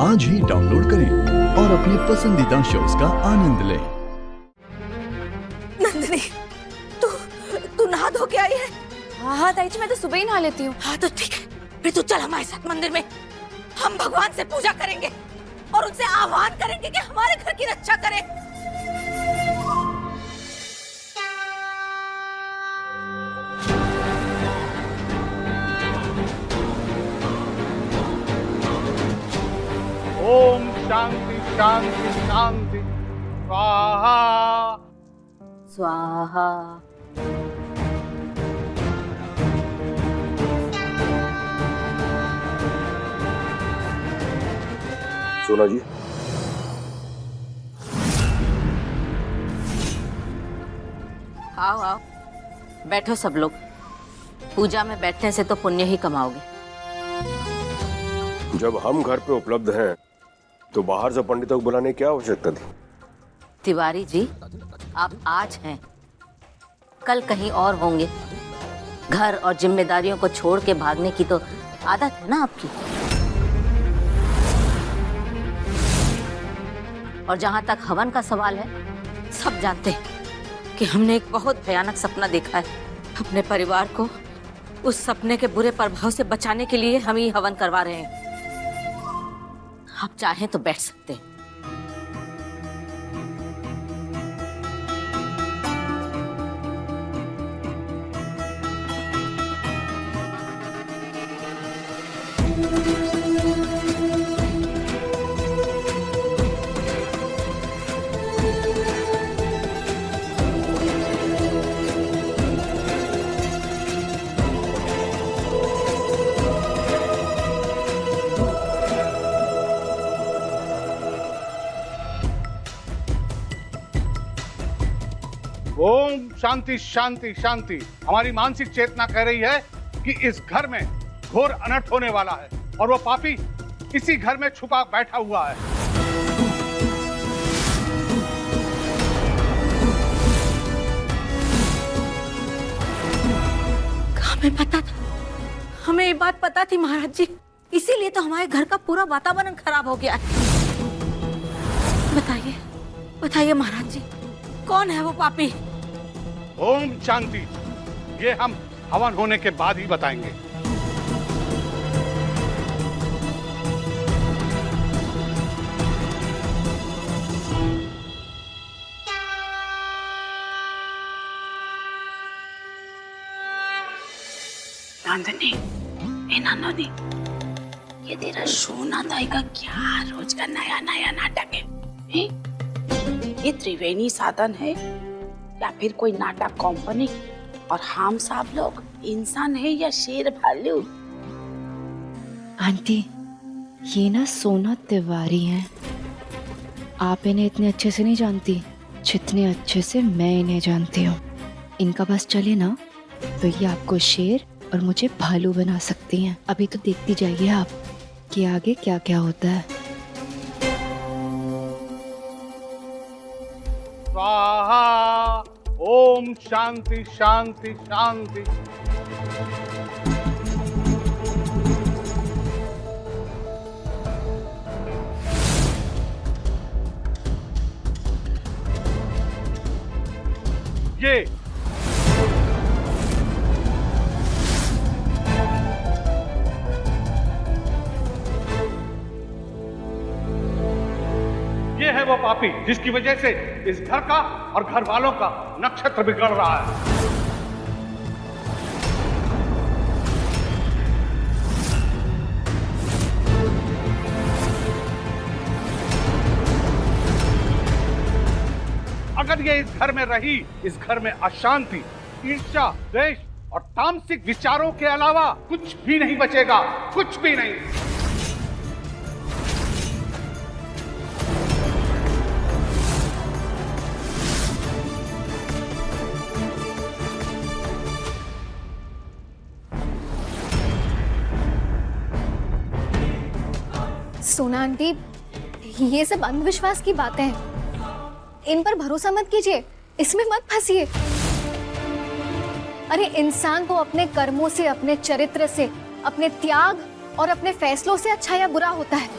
आज ही डाउनलोड करें और अपने पसंदीदा शोज का आनंद लें। नंदिनी, तू नहा धो के आई है? हाँ ताई जी, मैं तो सुबह ही नहा लेती हूँ। हाँ तो ठीक है, फिर तू चल हमारे साथ मंदिर में। हम भगवान से पूजा करेंगे और उनसे आह्वान करेंगे कि हमारे घर की रक्षा करे। ओम शांति शांति शांति स्वाहा स्वाहा। सोना जी, आओ आओ, बैठो सब लोग। पूजा में बैठने से तो पुण्य ही कमाओगे। जब हम घर पे उपलब्ध हैं तो बाहर से पंडितों को बुलाने की क्या आवश्यकता थी? तिवारी जी, आप आज हैं, कल कहीं और होंगे। घर और जिम्मेदारियों को छोड़ के भागने की तो आदत है ना आपकी। और जहां तक हवन का सवाल है, सब जानते हैं कि हमने एक बहुत भयानक सपना देखा है। अपने परिवार को उस सपने के बुरे प्रभाव से बचाने के लिए हम ही हवन करवा रहे हैं। आप चाहें तो बैठ सकते हैं। ओम शांति शांति शांति। हमारी मानसिक चेतना कह रही है कि इस घर में घोर अनर्थ होने वाला है और वो पापी इसी घर में छुपा बैठा हुआ है। हमें पता था, हमें ये बात पता थी महाराज जी, इसीलिए तो हमारे घर का पूरा वातावरण खराब हो गया है। बताइए बताइए महाराज जी, कौन है वो पापी? ओम शांति, ये हम हवन होने के बाद ही बताएंगे। नंदिनी, नंदिनी, ये तेरा सोना दाई का क्या रोज का नया नया नाटक है? ये त्रिवेणी साधन है या फिर कोई नाटक कंपनी? और हम सब लोग इंसान है या शेर भालू? आंटी, ये ना सोना तिवारी हैं। आप इन्हें इतने अच्छे से नहीं जानती जितने अच्छे से मैं इन्हें जानती हूँ। इनका बस चले ना तो ये आपको शेर और मुझे भालू बना सकती हैं। अभी तो देखती जाइए आप कि आगे क्या क्या होता है। स्वाहा। ओम शांति शांति शांति। ये है वो पापी जिसकी वजह से इस घर का और घर वालों का नक्षत्र बिगड़ रहा है। अगर ये इस घर में रही, इस घर में अशांति, ईर्ष्या, द्वेष और तामसिक विचारों के अलावा कुछ भी नहीं बचेगा, कुछ भी नहीं। सोना आंटी, ये सब अंधविश्वास की बातें हैं, इन पर भरोसा मत कीजिए, इसमें मत फंसिए। अरे इंसान को अपने कर्मों से, अपने चरित्र से, अपने त्याग और अपने फैसलों से अच्छा या बुरा होता है।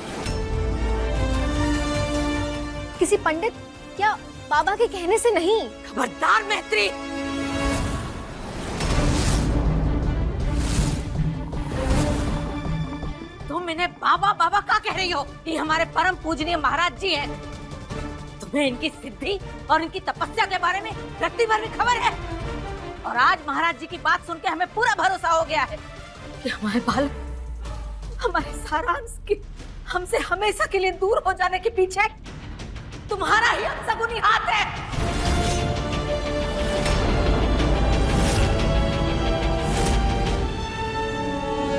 किसी पंडित या बाबा के कहने से नहीं। खबरदार मैत्री, तुम इन्हें बाबा बाबा क्या कह रही हो? ये हमारे परम पूजनीय महाराज जी हैं। तुम्हें इनकी सिद्धि और इनकी तपस्या के बारे में रत्ती भर भी खबर है। और आज महाराज जी की बात सुन के हमें पूरा भरोसा हो गया है कि हमारे बालक, हमारे सारांश की हमसे हमेशा के लिए दूर हो जाने के पीछे तुम्हारा ही अपशगुनी हाथ है।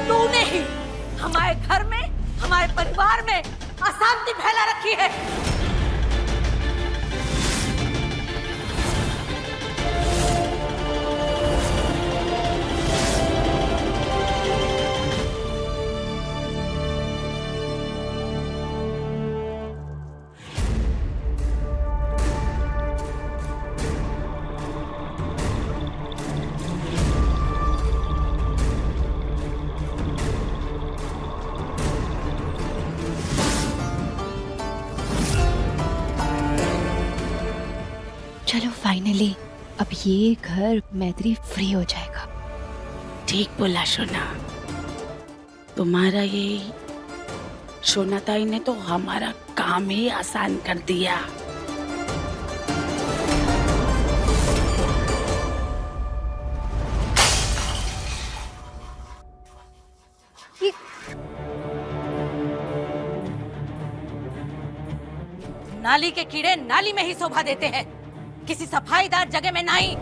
तूने ही हमारे घर में, हमारे परिवार में अशांति फैला रखी है। चलो फाइनली अब ये घर मैत्री फ्री हो जाएगा। ठीक बोला सोना, तुम्हारा ये सोना ताई ने तो हमारा काम ही आसान कर दिया। नाली के कीड़े नाली में ही शोभा देते हैं, किसी सफाईदार जगह में नहीं।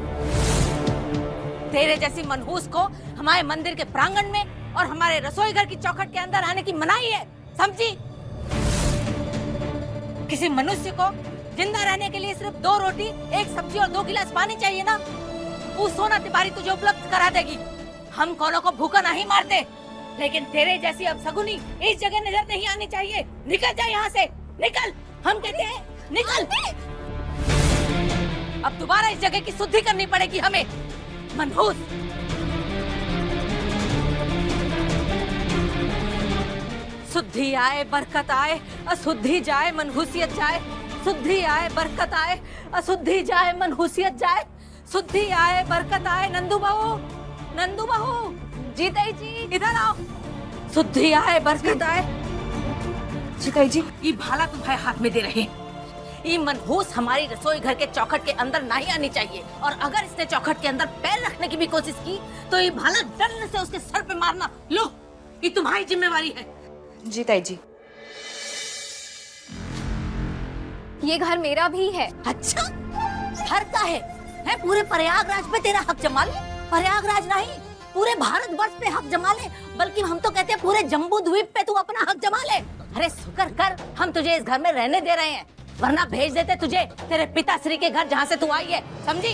तेरे जैसी मनहूस को हमारे मंदिर के प्रांगण में और हमारे रसोई घर की चौखट के अंदर आने की मनाही है, समझी? किसी मनुष्य को जिंदा रहने के लिए सिर्फ 2 रोटी, 1 सब्जी और 2 गिलास पानी चाहिए ना, वो सोना तिवारी तुझे उपलब्ध करा देगी। हम कौनों को भूखा नहीं मारते, लेकिन तेरे जैसी अपशगुनी इस जगह नजर नहीं आनी चाहिए। निकल जा यहाँ से, निकल, हम कहते हैं निकल। अब दोबारा इस जगह की शुद्धि करनी पड़ेगी हमें, मनहूस। शुद्धि आए बरकत आए, अशुद्धि जाए मनहूसियत जाए। शुद्धि आए बरकत आए, अशुद्धि जाए मनहूसियत जाए। शुद्धि आए बरकत आए। नंदू बहू, नंदू बहू, जीताई जी इधर आओ। शुद्धि आए बरकत आए। जीताई जी, ये भाला तुम्हारे हाथ में दे रहे। ये मनहूस हमारी रसोई घर के चौखट के अंदर नहीं आनी चाहिए, और अगर इसने चौखट के अंदर पैर रखने की भी कोशिश की तो ये भाला डंडे से उसके सर पे मारना। लो, ये तुम्हारी जिम्मेवारी है। जी ताई जी। ये घर मेरा भी है। अच्छा, घर का है? पूरे प्रयागराज पे तेरा हक जमा ले। प्रयागराज नहीं, पूरे भारतवर्ष पे हक जमा ले, बल्कि हम तो कहते हैं पूरे जम्बू द्वीप पे तू अपना हक जमा ले। अरे शुक्र कर हम तुझे इस घर में रहने दे रहे हैं, वरना भेज देते तुझे तेरे पिताश्री के घर जहाँ से तू आई है, समझी?